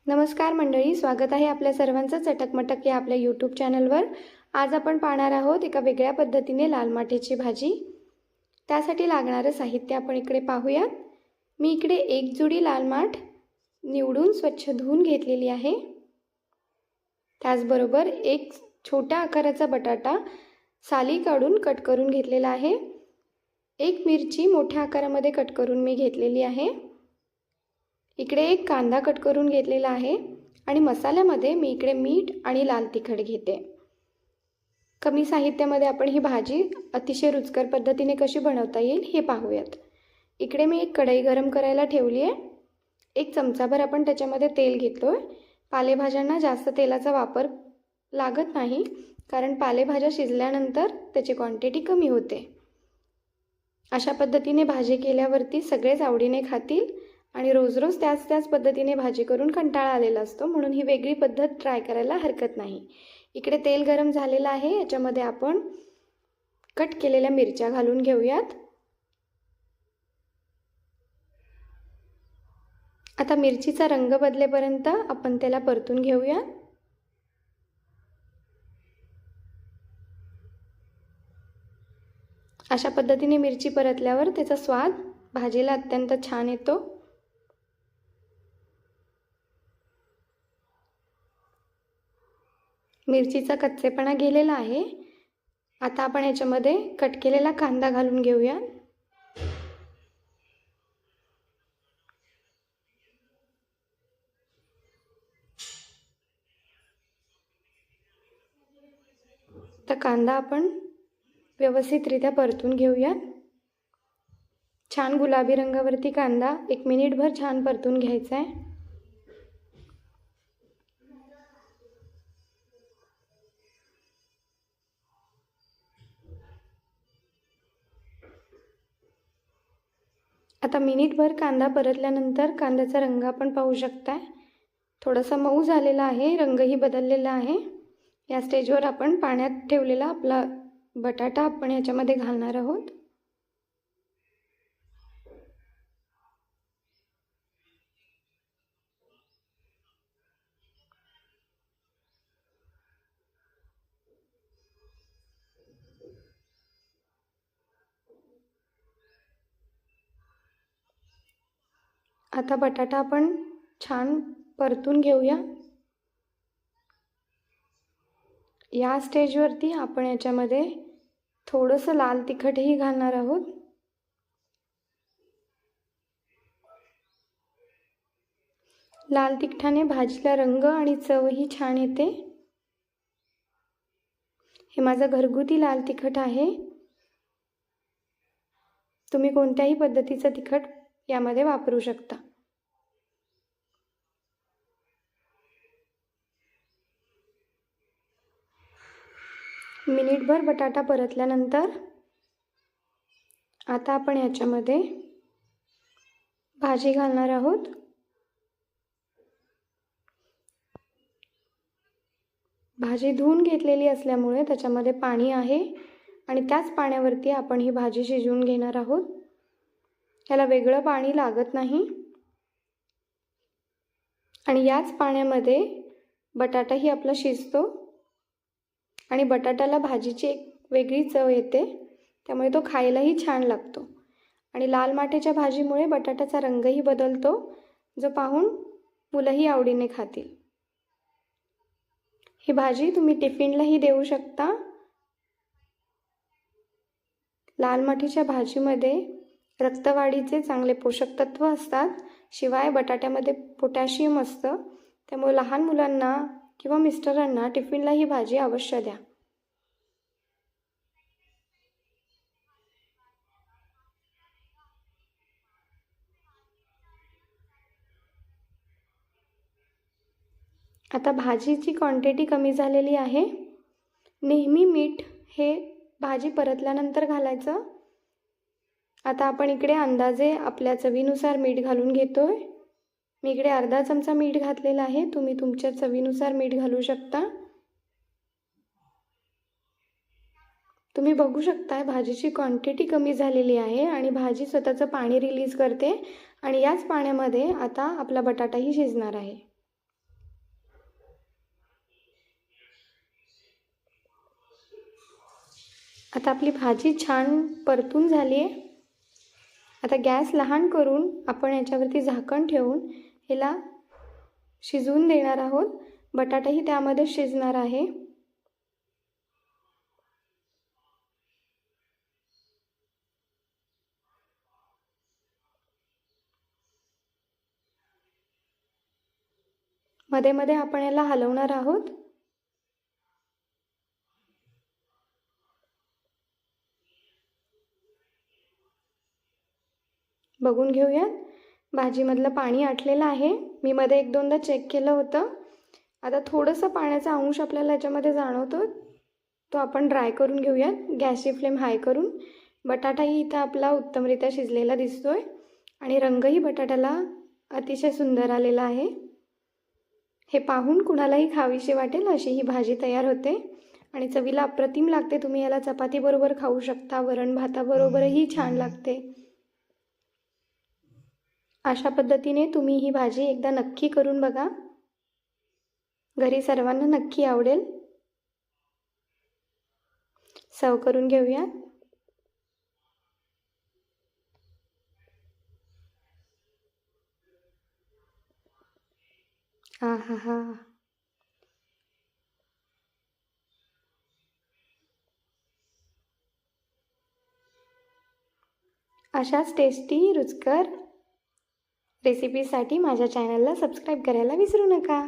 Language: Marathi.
नमस्कार मंडळी, स्वागत आहे आपल्या सर्वांचं चटकमटक या आपल्या यूट्यूब चॅनलवर। आज आपण पाहणार आहोत एका वेगळ्या पद्धतीने लाल माठ्याची भाजी। त्यासाठी लागणारे साहित्य आपण इकडे पाहूयात। मी इकडे एक जुडी लाल माठ निवडून स्वच्छ धुवून घेतलेली आहे। त्याचबरोबर एक छोट्या आकाराचा बटाटा साली काढून कट करून घेतलेला आहे। एक मिरची मोठ्या आकारामध्ये कट करून मी घेतलेली आहे। इकडे एक कांदा कट करून घेतलेला आहे आणि मसाल्यामध्ये मी इकडे मीठ आणि लाल तिखट घेते। कमी साहित्यामध्ये आपण ही भाजी अतिशय रुचकर पद्धतीने कशी बनवता येईल हे पाहूयात। इकडे मी एक कढई गरम करायला ठेवली आहे। एक चमचाभर आपण त्याच्यामध्ये तेल घेतलोय। पालेभाज्यांना जास्त तेलाचा वापर लागत नाही, कारण पालेभाज्या शिजल्यानंतर त्याची क्वांटिटी कमी होते। अशा पद्धतीने भाजी केल्यावरती सगळेच आवडीने खातील आणि रोज रोज त्याच पद्धतीने भाजी करून कंटाळा आलेला असतो, म्हणून ही वेगळी पद्धत ट्राय करायला हरकत नाही। इकडे तेल गरम झालेलं आहे। याच्यामध्ये आपण कट केलेल्या मिरच्या घालून घेऊयात। आता मिरचीचा रंग बदलेपर्यंत आपण त्याला परतून घेऊया। अशा पद्धतीने मिरची परतल्यावर त्याचा स्वाद भाजीला अत्यंत छान येतो। मिरचीचा कच्चेपणा गेलेला आहे। आता आपण याच्यामध्ये कट केलेला कांदा घालून घेऊया। तर कांदा आपण व्यवस्थितरित्या परतून घेऊया। छान गुलाबी रंगावरती कांदा 1 मिनिटभर छान परतून घ्यायचा आहे। आता मिनिटभर कांदा परतल्यानंतर कांद्याचा रंग आपण पाहू शकताय, थोडासा मऊ झालेला आहे, रंगही बदललेला आहे। या स्टेजवर आपण पाण्यात ठेवलेला आपला बटाटा आपण याच्यामध्ये घालणार आहोत। आता बटाटा आपण छान परतून घेऊया। या स्टेजवरती आपण याच्यामध्ये थोडंसं लाल तिखटही घालणार आहोत। लाल तिखटाने भाजीला रंग आणि चवही छान येते। हे माझं घरगुती लाल तिखट आहे। तुम्ही कोणत्याही पद्धतीचं तिखट यामध्ये वापरू शकता। मिनिटभर बटाटा परतल्यानंतर आता आपण याच्यामध्ये भाजी घालणार आहोत। भाजी धुवून घेतलेली असल्यामुळे त्याच्यामध्ये पाणी आहे आणि त्याच पाण्यावरती आपण ही भाजी शिजवून घेणार आहोत। याला वेगळं पाणी लागत नाही आणि याच पाण्यामध्ये बटाटाही आपला शिजतो आणि बटाट्याला भाजीची एक वेगळी चव येते, त्यामुळे तो खायलाही छान लागतो। आणि लाल माठ्याच्या भाजीमुळे बटाट्याचा रंगही बदलतो, जो पाहून मुलंही आवडीने खातील। ही भाजी तुम्ही टिफिनलाही देऊ शकता। लाल माठीच्या भाजीमध्ये रक्तवाढीचे चांगले पोषक तत्व असतात, शिवाय बटाट्यामध्ये पोटॅशियम असतं, त्यामुळे लहान मुलांना किंवा मिस्टरांना टिफिनला ही भाजी अवश्य द्या। आता भाजीची क्वांटिटी कमी झालेली आहे। नेहमी मीठ हे भाजी परतल्यानंतर घालायचं। आता आपण इकडे अंदाजे आपल्या चवीनुसार मीठ घालून घेतोय। मी इकडे अर्धा चमचा मीठ घातलेला आहे, तुम्ही तुमच्या चवीनुसार मीठ घालू शकता। तुम्ही बघू शकता भाजीची क्वांटिटी कमी झालेली आहे आणि भाजी स्वतःचं पाणी रिलीज करते आणि याच पाण्यामध्ये आता आपला बटाटाही शिजणार आहे। आता आपली भाजी छान परतून झाली आहे. आता गॅस लहान करून आपण याच्यावरती झाकण ठेवून ह्याला शिजवून देणार आहोत. बटाटाही त्यामध्ये शिजणार आहे. मध्ये मध्ये आपण याला हलवणार आहोत. बघून घेऊयात. भाजीमधलं पाणी आटलेलं आहे. मी मध्ये 1-2दा चेक केलं होतं. आता थोडंसं पाण्याचा अंश आपल्याला याच्यामध्ये जाणवतो, तो आपण ड्राय करून घेऊयात गॅसची फ्लेम हाय करून. बटाटाही इथं आपला उत्तमरित्या शिजलेला दिसतोय आणि रंगही बटाट्याला अतिशय सुंदर आलेला आहे. हे पाहून कुणालाही खावीशी वाटेल अशी ही भाजी तयार होते आणि चवीला अप्रतिम लागते. तुम्ही याला चपातीबरोबर खाऊ शकता, वरण भाताबरोबरही छान लागते. अशा पद्धतीने तुम्ही ही भाजी एकदा नक्की करून बघा. घरी सर्वांना नक्की आवडेल. सर्व करून घेऊया. आहाहा. अशाच टेस्टी रुचकर रेसिपीसाठी माझ्या चॅनलला सबस्क्राईब करायला विसरू नका.